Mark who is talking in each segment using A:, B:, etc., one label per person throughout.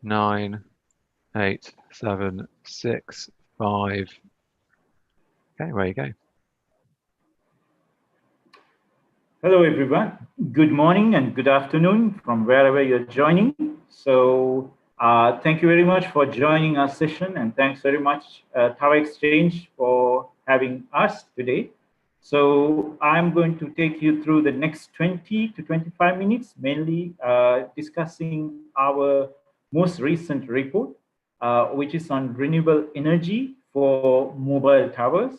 A: 9, 8, 7, 6, 5. Okay, where you go.
B: Hello, everyone. Good morning and good afternoon from wherever you're joining. So thank you very much for joining our session, and thanks very much, Tower Exchange, for having us today. So I'm going to take you through the next 20 to 25 minutes, mainly discussing our most recent report, which is on renewable energy for mobile towers,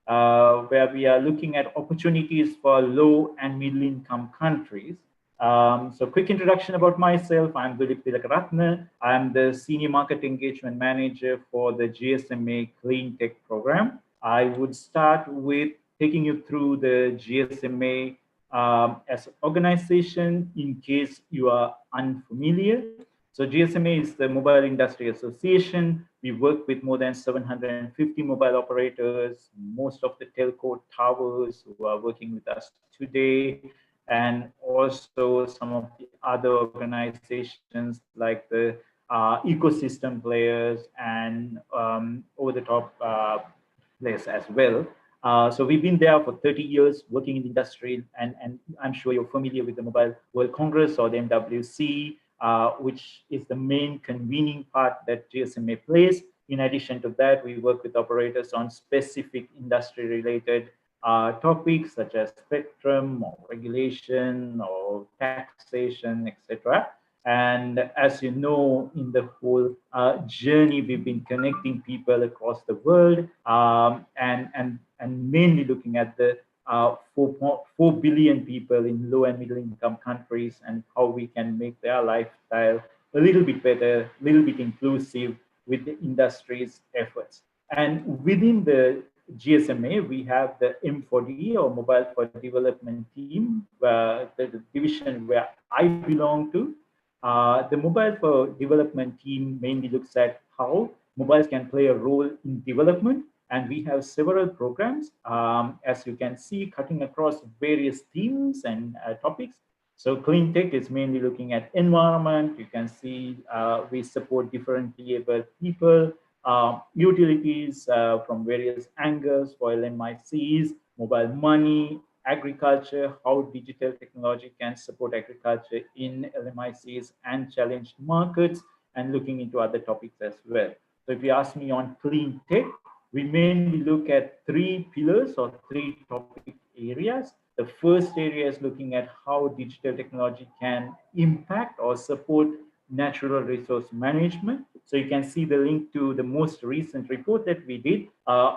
B: where we are looking at opportunities for low and middle income countries. So quick introduction about myself. I'm Dilip Tilakaratne. I'm the Senior Market Engagement Manager for the GSMA CleanTech program. I would start with taking you through the GSMA as an organization in case you are unfamiliar. So GSMA is the Mobile Industry Association. We work with more than 750 mobile operators, most of the telco towers who are working with us today, and also some of the other organizations like the ecosystem players and over-the-top players as well. So we've been there for 30 years working in the industry, and I'm sure you're familiar with the Mobile World Congress or the MWC, which is the main convening part that GSMA plays. In addition to that, we work with operators on specific industry-related topics such as spectrum or regulation or taxation, etc. And as you know, in the whole journey, we've been connecting people across the world and mainly looking at the 4 billion people in low and middle income countries and how we can make their lifestyle a little bit better, a little bit inclusive with the industry's efforts. And within the GSMA, we have the M4D or Mobile for Development team, the division where I belong to. The Mobile for Development team mainly looks at how mobiles can play a role in development. And we have several programs, as you can see, cutting across various themes and topics. So CleanTech is mainly looking at environment. You can see we support differently able people, utilities from various angles for LMICs, mobile money, agriculture, how digital technology can support agriculture in LMICs and challenged markets, and looking into other topics as well. So if you ask me on CleanTech, we mainly look at 3 pillars or 3 topic areas. The first area is looking at how digital technology can impact or support natural resource management. So you can see the link to the most recent report that we did,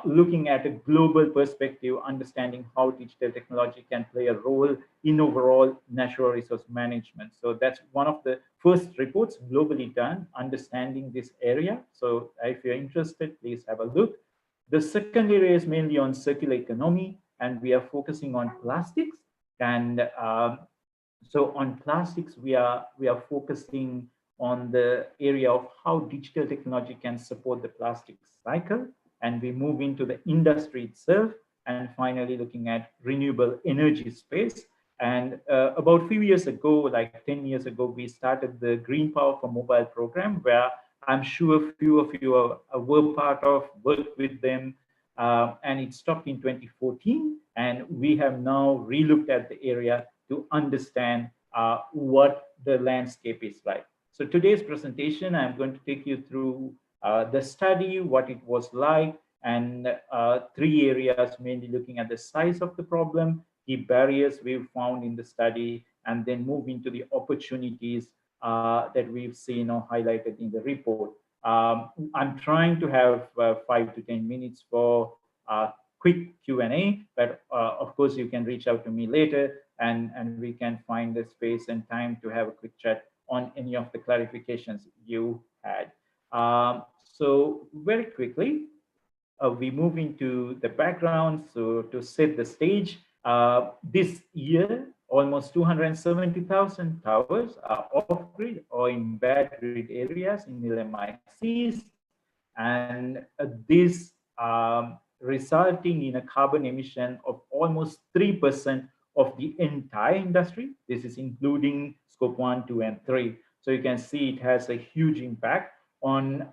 B: looking at a global perspective, understanding how digital technology can play a role in overall natural resource management. So that's one of the first reports globally done, understanding this area. So if you're interested, please have a look. The second area is mainly on circular economy, and we are focusing on plastics. And so on plastics, we are focusing on the area of how digital technology can support the plastic cycle. And we move into the industry itself, and finally looking at renewable energy space. And about a few years ago, like 10 years ago, we started the Green Power for Mobile program, where I'm sure a few of you were part of, worked with them, and it stopped in 2014. And we have now relooked at the area to understand what the landscape is like. So today's presentation, I'm going to take you through the study, what it was like, and 3 areas, mainly looking at the size of the problem, the barriers we've found in the study, and then move into the opportunities that we've seen or highlighted in the report. I'm trying to have 5 to 10 minutes for quick Q&A, but of course you can reach out to me later and we can find the space and time to have a quick chat on any of the clarifications you had. So very quickly, we move into the background. So to set the stage, this year, almost 270,000 towers are off-grid or in bad grid areas in LMICs, and this resulting in a carbon emission of almost 3% of the entire industry. This is including scope 1, 2, and 3. So you can see it has a huge impact on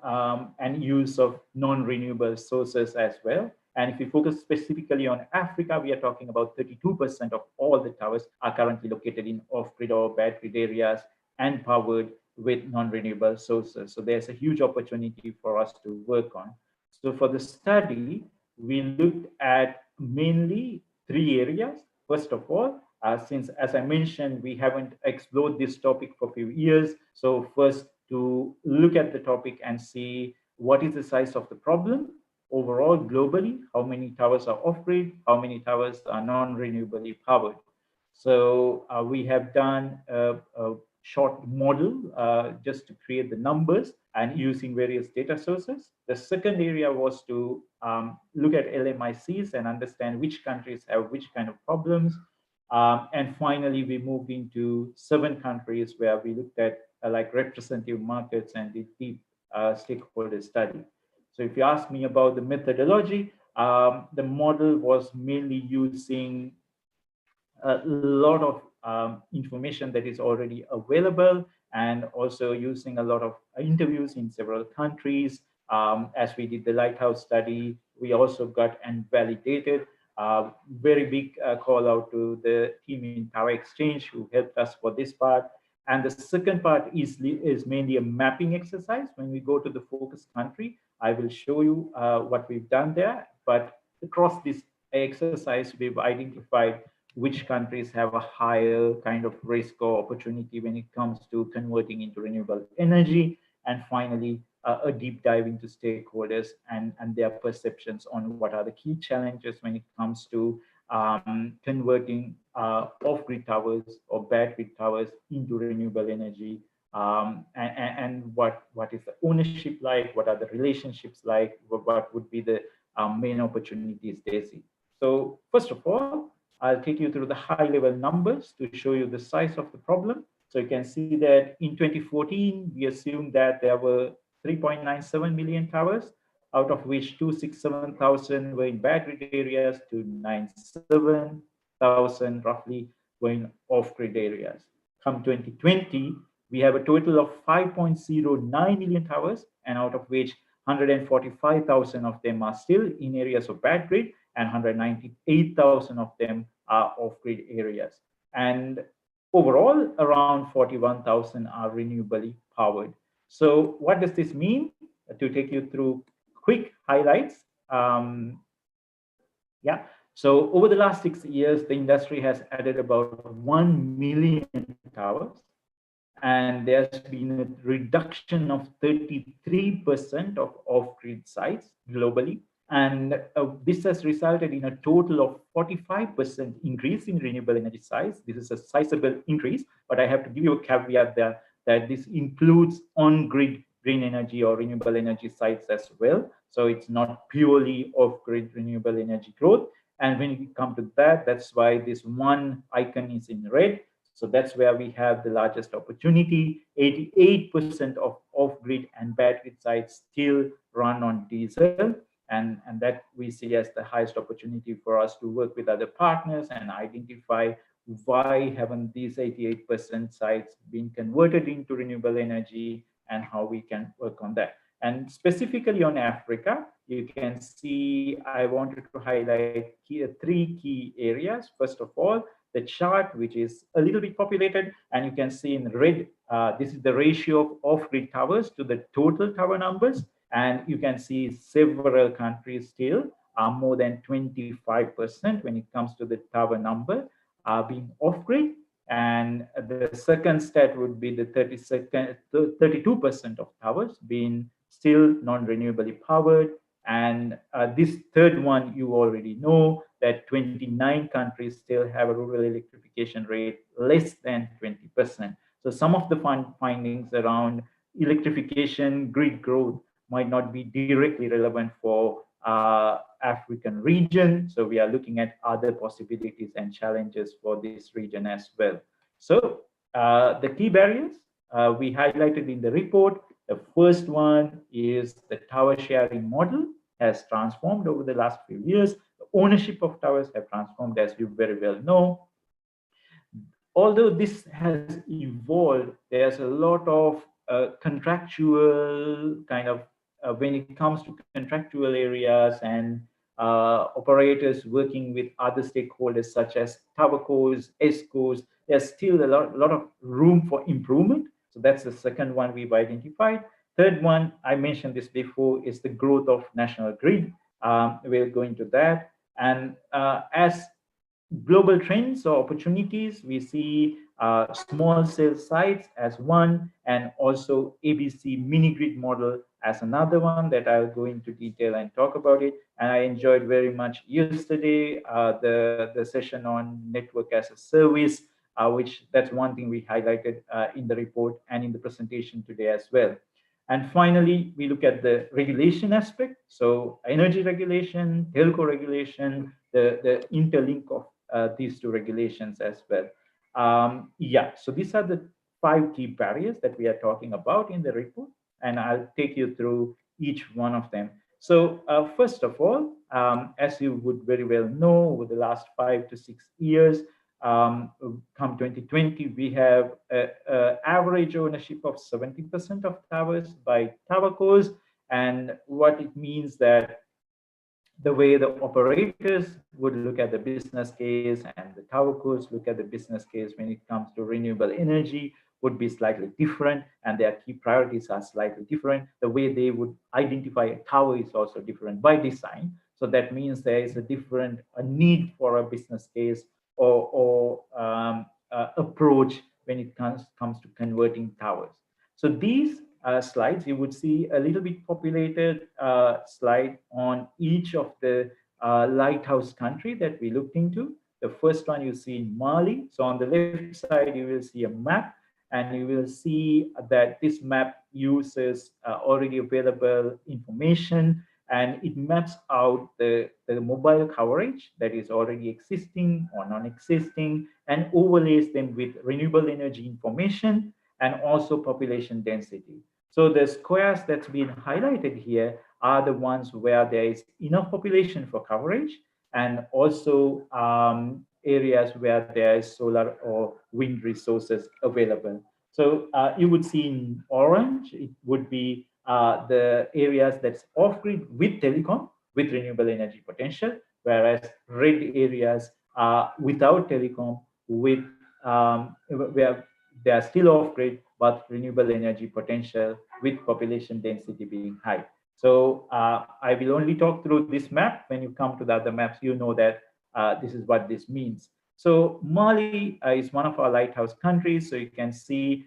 B: and use of non-renewable sources as well. And if we focus specifically on Africa, we are talking about 32% of all the towers are currently located in off-grid or bad grid areas and powered with non-renewable sources. So there's a huge opportunity for us to work on. So for the study, we looked at mainly three areas. First of all, since, as I mentioned, we haven't explored this topic for a few years. So first, to look at the topic and see what is the size of the problem overall globally, how many towers are off-grid, how many towers are non-renewably powered. So we have done a short model just to create the numbers and using various data sources. The second area was to look at LMICs and understand which countries have which kind of problems. And finally, we moved into 7 countries where we looked at like representative markets and the deep stakeholder study. So if you ask me about the methodology, the model was mainly using a lot of information that is already available and also using a lot of interviews in several countries. As we did the Lighthouse study, we also got and validated. Very big call out to the team in Tower Exchange who helped us for this part. And the second part is mainly a mapping exercise. When we go to the focus country, I will show you what we've done there. But across this exercise, we've identified which countries have a higher kind of risk or opportunity when it comes to converting into renewable energy. And finally, a deep dive into stakeholders and their perceptions on what are the key challenges when it comes to converting off-grid towers or bad grid towers into renewable energy, and what is the ownership like, what are the relationships like, what would be the main opportunities they see. So first of all, I'll take you through the high-level numbers to show you the size of the problem. So you can see that in 2014, we assumed that there were 3.97 million towers, out of which 267,000 were in bad grid areas, 297,000 roughly were in off-grid areas. Come 2020, we have a total of 5.09 million towers, and out of which 145,000 of them are still in areas of bad grid, and 198,000 of them are off-grid areas. And overall, around 41,000 are renewably powered. So what does this mean? To take you through quick highlights. So over the last 6 years, the industry has added about 1 million towers, and there's been a reduction of 33% of off-grid sites globally. And this has resulted in a total of 45% increase in renewable energy sites. This is a sizable increase, but I have to give you a caveat there that this includes on-grid green energy or renewable energy sites as well. So it's not purely off-grid renewable energy growth. And when you come to that, that's why this one icon is in red. So that's where we have the largest opportunity. 88% of off-grid and bad grid sites still run on diesel. And that we see as the highest opportunity for us to work with other partners and identify why haven't these 88% sites been converted into renewable energy and how we can work on that. And specifically on Africa, you can see I wanted to highlight 3 key areas. First of all, the chart, which is a little bit populated, and you can see in red, this is the ratio of off-grid towers to the total tower numbers. And you can see several countries still are more than 25% when it comes to the tower number being off-grid. And the second stat would be the 32% of towers being still non-renewably powered. And this third one, you already know that 29 countries still have a rural electrification rate less than 20%. So some of the findings around electrification, grid growth might not be directly relevant for African region. So we are looking at other possibilities and challenges for this region as well. So the key barriers we highlighted in the report. The first one is the tower sharing model has transformed over the last few years. The ownership of towers have transformed, as you very well know. although this has evolved, there's a lot of contractual kind of, when it comes to contractual areas and operators working with other stakeholders such as towercos, Sscores, there's still a lot of room for improvement. So that's the second one we've identified. Third one, I mentioned this before, is the growth of national grid. We'll go into that. And as global trends or opportunities, we see small cell sites as one, and also ABC mini grid model as another one that I'll go into detail and talk about it. And I enjoyed very much yesterday the session on network as a service, which that's one thing we highlighted in the report and in the presentation today as well. And finally, we look at the regulation aspect. So energy regulation, telco regulation, the interlink of these two regulations as well. Yeah, so these are the 5 key barriers that we are talking about in the report, and I'll take you through each one of them. So first of all, as you would very well know, over the last 5 to 6 years, come 2020, we have an average ownership of 70% of towers by towercos, and what it means that the way the operators would look at the business case and the towercos look at the business case when it comes to renewable energy would be slightly different, and their key priorities are slightly different. The way they would identify a tower is also different by design. So that means there is a need for a business case or approach when it comes to converting towers. So these slides, you would see a little bit populated slide on each of the lighthouse country that we looked into. The first one you see in Mali. So on the left side, you will see a map, and you will see that this map uses already available information, and it maps out the mobile coverage that is already existing or non-existing, and overlays them with renewable energy information and also population density. So the squares that's been highlighted here are the ones where there is enough population for coverage, and also areas where there is solar or wind resources available. So you would see in orange, it would be the areas that's off-grid with telecom, with renewable energy potential, whereas red areas are without telecom, with where they are still off-grid, but renewable energy potential with population density being high. So I will only talk through this map. When you come to the other maps, you know that this is what this means. So Mali is one of our lighthouse countries. So you can see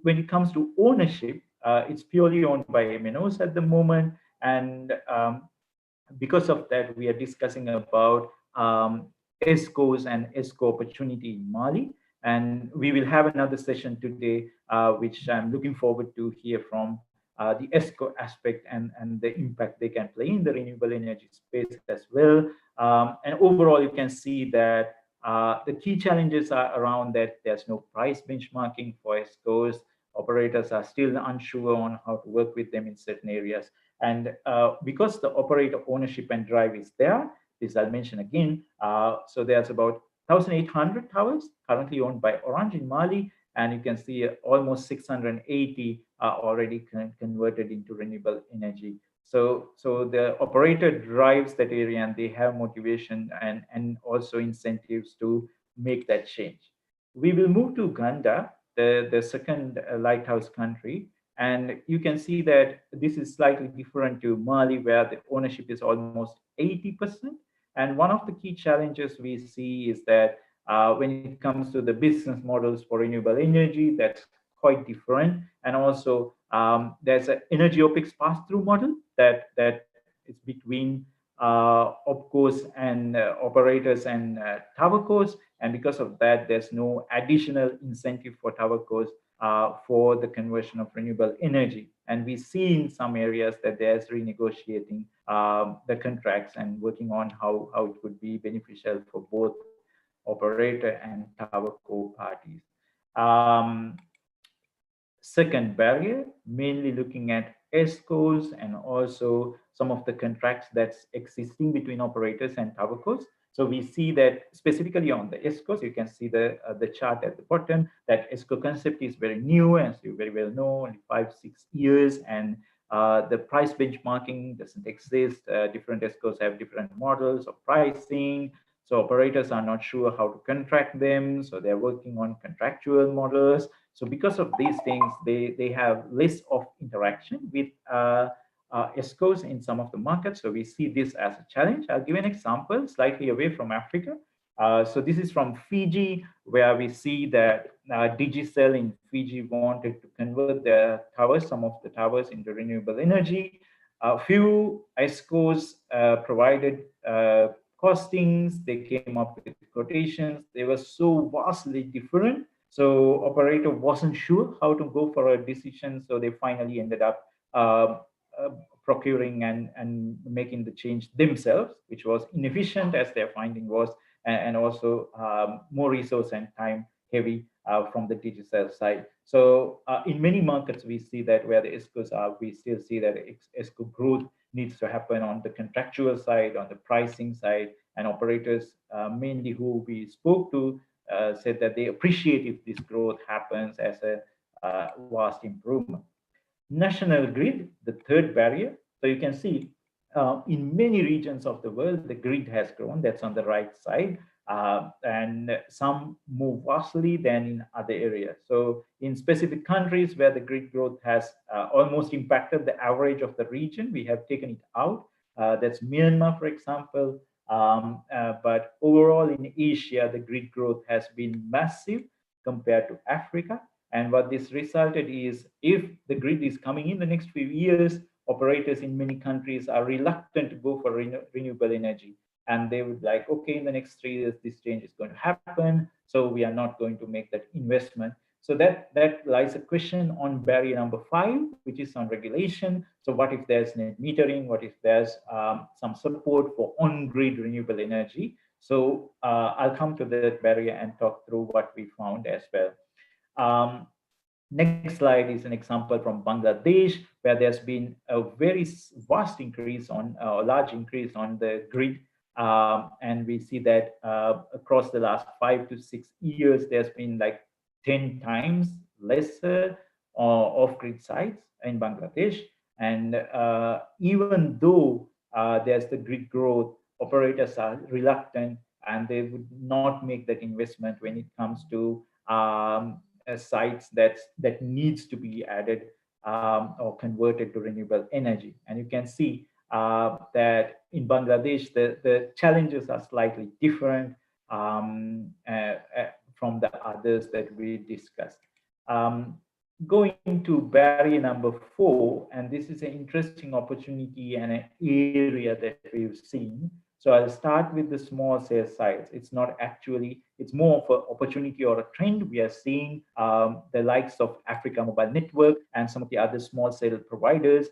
B: when it comes to ownership, it's purely owned by MNOs at the moment. And because of that, we are discussing about Sscores and Sscore opportunity in Mali. And we will have another session today, which I'm looking forward to hear from the Sscore aspect and the impact they can play in the renewable energy space as well. And overall, you can see that the key challenges are around that there's no price benchmarking for Sscores. Operators are still unsure on how to work with them in certain areas. And because the operator ownership and drive is there, this I'll mention again. So there's about 1,800 towers currently owned by Orange in Mali, and you can see almost 680 are already converted into renewable energy. So the operator drives that area, and they have motivation and also incentives to make that change. We will move to Uganda, the second lighthouse country, and you can see that this is slightly different to Mali, where the ownership is almost 80%. And one of the key challenges we see is that when it comes to the business models for renewable energy, that's quite different. And also there's an energy OPEX pass-through model that is between OPCOs and operators and towercos. And because of that, there's no additional incentive for towercos for the conversion of renewable energy. And we see in some areas that there's renegotiating the contracts and working on how it would be beneficial for both operator and towerco parties. Second barrier, mainly looking at Sscores and also some of the contracts that's existing between operators and towercos. So we see that specifically on the Sscores, you can see the chart at the bottom, that Sscore concept is very new, as you very well know, only 5-6 years, and the price benchmarking doesn't exist. Different Sscores have different models of pricing. So operators are not sure how to contract them. So they're working on contractual models. So because of these things, they have less of interaction with Sscores in some of the markets. So we see this as a challenge. I'll give an example slightly away from Africa. So this is from Fiji, where we see that Digicel in Fiji wanted to convert their towers, some of the towers, into renewable energy. A few Sscores provided costings. They came up with quotations. They were so vastly different. So operator wasn't sure how to go for a decision. So they finally ended up procuring and making the change themselves, which was inefficient, as their finding was, and also more resource and time heavy from the Digicel side. So in many markets, we see that where the Sscores are, we still see that Sscore growth needs to happen on the contractual side, on the pricing side, and operators, mainly who we spoke to, said that they appreciate if this growth happens as a vast improvement. National grid, the third barrier. So you can see in many regions of the world, the grid has grown. That's on the right side. And some more vastly than in other areas. So in specific countries where the grid growth has almost impacted the average of the region, we have taken it out. That's Myanmar, for example. But overall in Asia, the grid growth has been massive compared to Africa. And what this resulted is, if the grid is coming in the next few years, operators in many countries are reluctant to go for renewable energy. And they would like, okay, in the next 3 years, this change is going to happen. So we are not going to make that investment. So that lies a question on barrier number 5, which is on regulation. So what if there's net metering? What if there's some support for on-grid renewable energy? So I'll come to that barrier and talk through what we found as well. Next slide is an example from Bangladesh, where there's been a very vast increase on a large increase on the grid. And we see that across the last 5 to 6 years, there's been like 10 times lesser off-grid sites in Bangladesh. And even though there's the grid growth, operators are reluctant and they would not make that investment when it comes to sites that needs to be added or converted to renewable energy. And you can see that in Bangladesh, the challenges are slightly different from the others that we discussed. Going to barrier number 4, and this is an interesting opportunity and an area that we've seen. So I'll start with the small cell sites. It's not actually, it's more of an opportunity or a trend. We are seeing the likes of Africa Mobile Network and some of the other small cell providers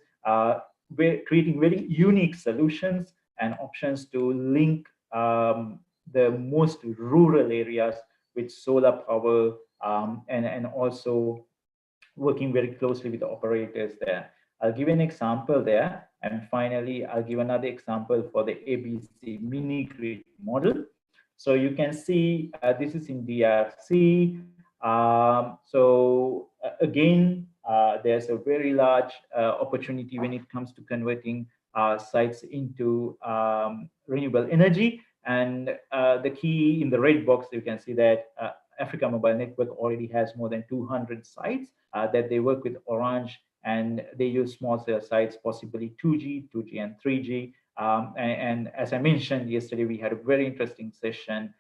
B: creating very unique solutions and options to link the most rural areas with solar power and also working very closely with the operators there. I'll give an example there. And finally, I'll give another example for the ABC mini grid model. So you can see this is in DRC. Again, there's a very large opportunity when it comes to converting sites into renewable energy. And the key in the red box, you can see that Africa Mobile Network already has more than 200 sites that they work with Orange, and they use small cell sites, possibly 2G and 3G. And as I mentioned yesterday, we had a very interesting session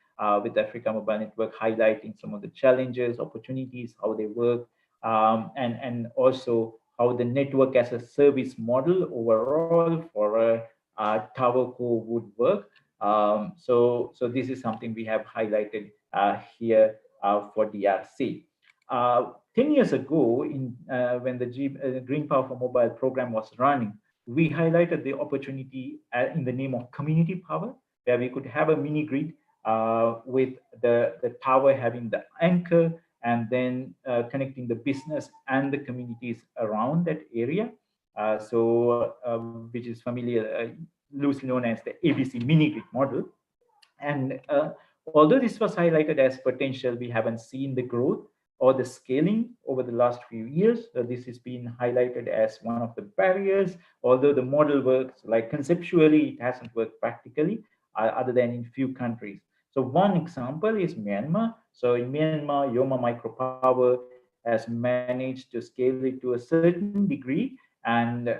B: with Africa Mobile Network, highlighting some of the challenges, opportunities, how they work, and also how the network as a service model overall for a towerco would work. So this is something we have highlighted here for DRC. 10 years ago, when the Green Power for Mobile program was running, we highlighted the opportunity in the name of community power, where we could have a mini grid with the tower having the anchor and then connecting the business and the communities around that area. Which is familiar, loosely known as the ABC mini grid model. And although this was highlighted as potential, we haven't seen the growth or the scaling over the last few years. So this has been highlighted as one of the barriers. Although the model works, like conceptually, it hasn't worked practically, other than in few countries. So one example is Myanmar. So in Myanmar, Yoma Micropower has managed to scale it to a certain degree, and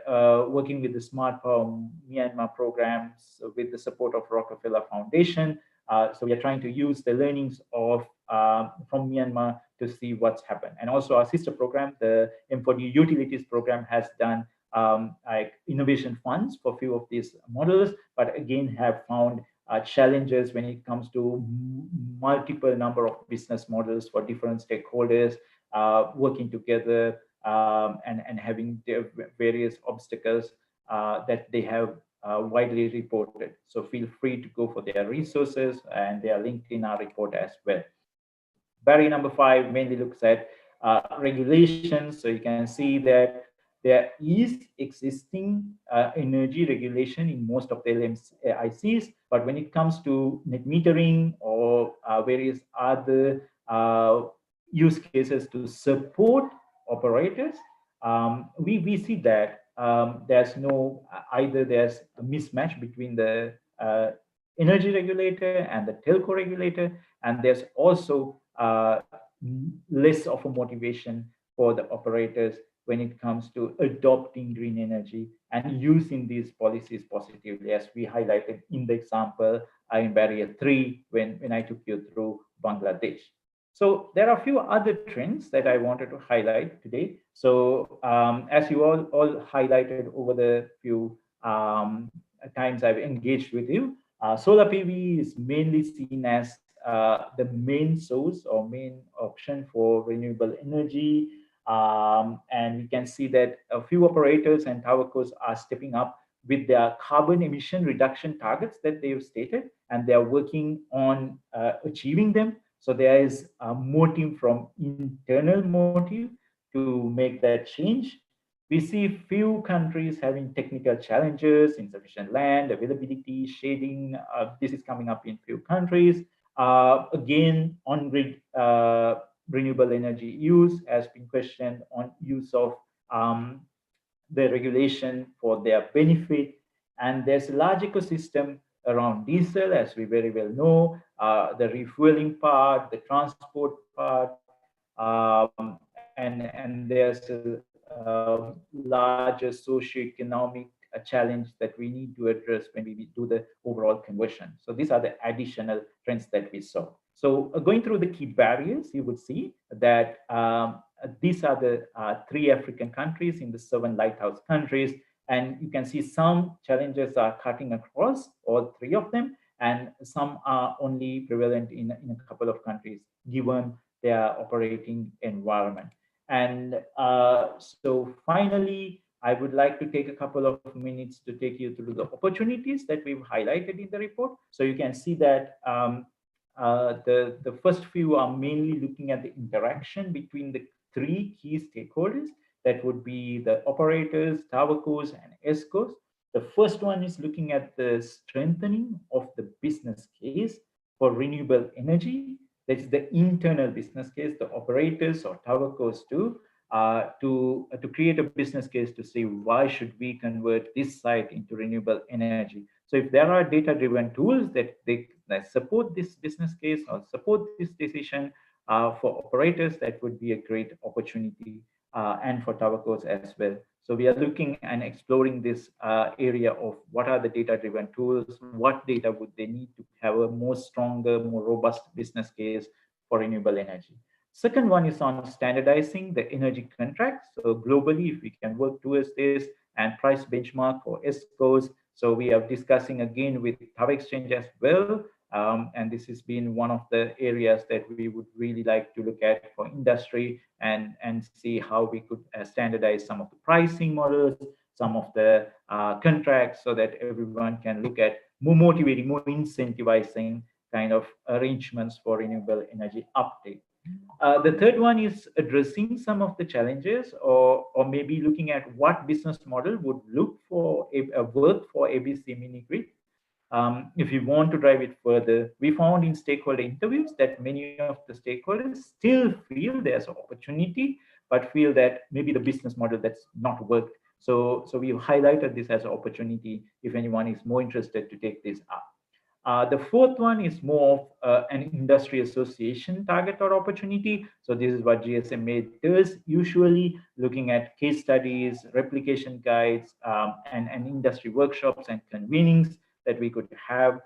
B: working with the Smart Power Myanmar programs with the support of Rockefeller Foundation. So we are trying to use the learnings of from Myanmar to see what's happened. And also our sister program, the M4D Utilities program, has done like innovation funds for a few of these models, but again have found challenges when it comes to multiple number of business models for different stakeholders working together, and having their various obstacles that they have widely reported. So feel free to go for their resources, and they are linked in our report as well. Barrier number 5 mainly looks at regulations. So you can see that there is existing energy regulation in most of the LMICs, but when it comes to net metering or various other use cases to support operators, we see that there's no, either there's a mismatch between the energy regulator and the telco regulator, and there's also less of a motivation for the operators when it comes to adopting green energy and using these policies positively, as we highlighted in the example in barrier 3 when I took you through Bangladesh. So there are a few other trends that I wanted to highlight today. So as you all highlighted over the few times I've engaged with you, solar PV is mainly seen as the main source or main option for renewable energy. And we can see that a few operators and towercos are stepping up with their carbon emission reduction targets that they've stated, and they are working on achieving them. So there is a motive from internal motive to make that change. We see few countries having technical challenges, insufficient land, availability, shading. This is coming up in few countries. Again, on-grid renewable energy use has been questioned on use of the regulation for their benefit. And there's a large ecosystem around diesel, as we very well know, the refueling part, the transport part, and there's a larger socioeconomic challenge that we need to address when we do the overall conversion. So these are the additional trends that we saw. So going through the key barriers, you would see that these are the 3 African countries in the 7 lighthouse countries. And you can see some challenges are cutting across all 3 of them, and some are only prevalent in a couple of countries, given their operating environment. And so finally, I would like to take a couple of minutes to take you through the opportunities that we've highlighted in the report. So you can see that the first few are mainly looking at the interaction between the 3 key stakeholders. That would be the operators, towercos, and Sscores. The first one is looking at the strengthening of the business case for renewable energy. That is the internal business case, the operators or towercos do, to create a business case to say why should we convert this site into renewable energy. So if there are data-driven tools that support this business case or support this decision for operators, that would be a great opportunity, and for towercos as well. So we are looking and exploring this area of what are the data-driven tools, what data would they need to have a more stronger, more robust business case for renewable energy. Second one is on standardizing the energy contracts. So globally, if we can work towards this and price benchmark for Sscores. So we are discussing again with Tower Exchange as well. And this has been one of the areas that we would really like to look at for industry, and see how we could standardize some of the pricing models, some of the contracts, so that everyone can look at more motivating, more incentivizing kind of arrangements for renewable energy uptake. The third one is addressing some of the challenges, or maybe looking at what business model would look for work for ABC mini grid. If you want to drive it further, we found in stakeholder interviews that many of the stakeholders still feel there's opportunity, but feel that maybe the business model that's not worked. So we've highlighted this as an opportunity if anyone is more interested to take this up. The fourth one is more of an industry association target or opportunity. So this is what GSMA does, usually looking at case studies, replication guides, and industry workshops and convenings that we could have.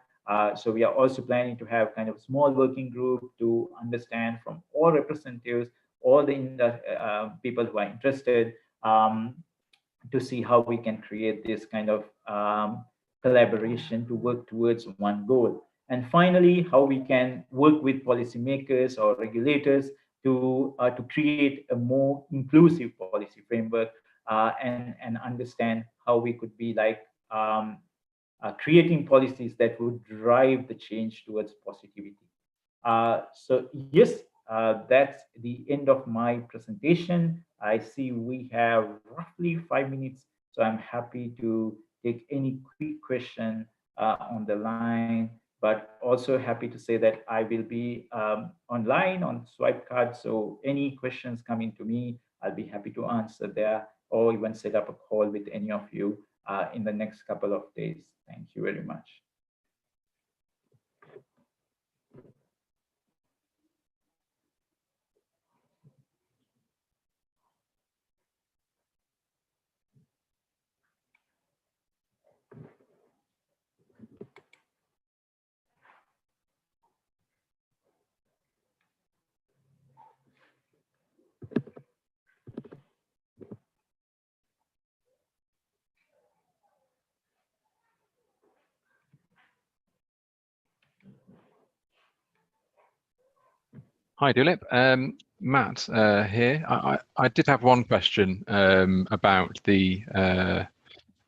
B: So we are also planning to have kind of a small working group to understand from all representatives, all the people who are interested, to see how we can create this kind of collaboration to work towards one goal. And finally, how we can work with policymakers or regulators to create a more inclusive policy framework, and understand how we could be like creating policies that would drive the change towards positivity. So yes, that's the end of my presentation. I see we have roughly 5 minutes, so I'm happy to take any quick question on the line, but also happy to say that I will be online on swipe card. So any questions coming to me, I'll be happy to answer there, or even set up a call with any of you in the next couple of days. Thank you very much.
A: Hi, Dulip. Matt here. I did have one question about the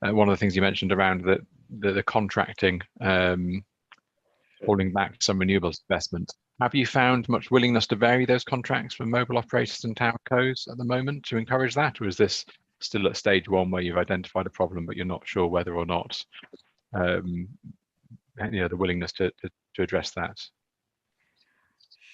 A: one of the things you mentioned around the contracting, holding back some renewables investment. Have you found much willingness to vary those contracts for mobile operators and towercos at the moment to encourage that, or is this still at stage one where you've identified a problem but you're not sure whether or not the willingness to address that?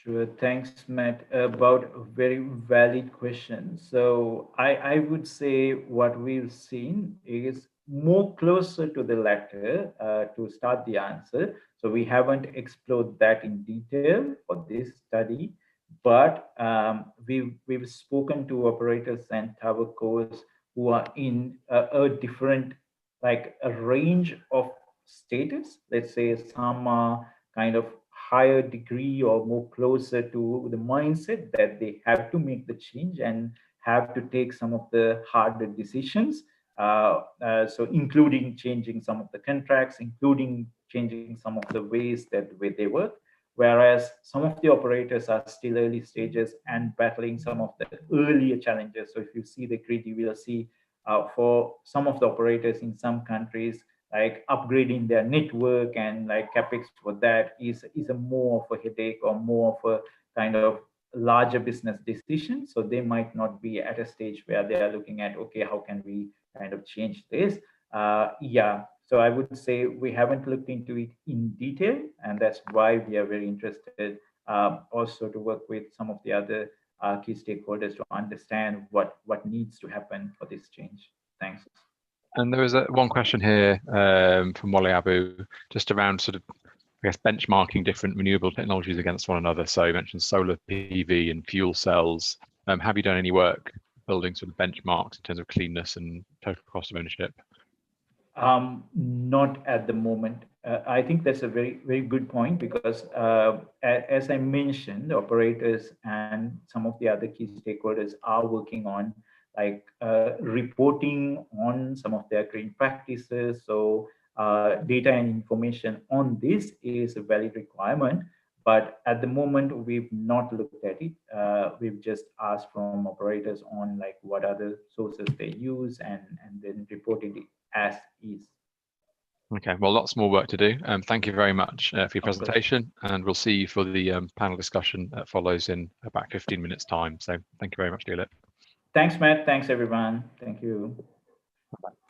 B: Sure, thanks, Matt. About a very valid question. So I would say what we've seen is more closer to the latter to start the answer. So we haven't explored that in detail for this study, but we've spoken to operators and towercos who are in a different, like a range of status. Let's say some are kind of higher degree or more closer to the mindset that they have to make the change and have to take some of the harder decisions. So including changing some of the contracts, including changing some of the ways that the way they work. Whereas some of the operators are still early stages and battling some of the earlier challenges. So if you see the grid, you will see for some of the operators in some countries, like upgrading their network and like capex for that is a more of a headache or more of a kind of larger business decision. So they might not be at a stage where they are looking at, okay, how can we kind of change this? Yeah, so I would say we haven't looked into it in detail, and that's why we are very interested also to work with some of the other key stakeholders to understand what needs to happen for this change. Thanks.
A: And there was one question here from Wally Abu, just around sort of, I guess, benchmarking different renewable technologies against one another. So you mentioned solar PV and fuel cells. Have you done any work building sort of benchmarks in terms of cleanness and total cost of ownership?
B: Not at the moment. I think that's a very, very good point because as I mentioned, the operators and some of the other key stakeholders are working on like reporting on some of their green practices. So data and information on this is a valid requirement. But at the moment, we've not looked at it. We've just asked from operators on like what other sources they use and then reported it as is.
A: Okay, well, lots more work to do. Thank you very much for your presentation, and we'll see you for the panel discussion that follows in about 15 minutes time. So thank you very much, Dulip.
B: Thanks, Matt. Thanks, everyone. Thank you.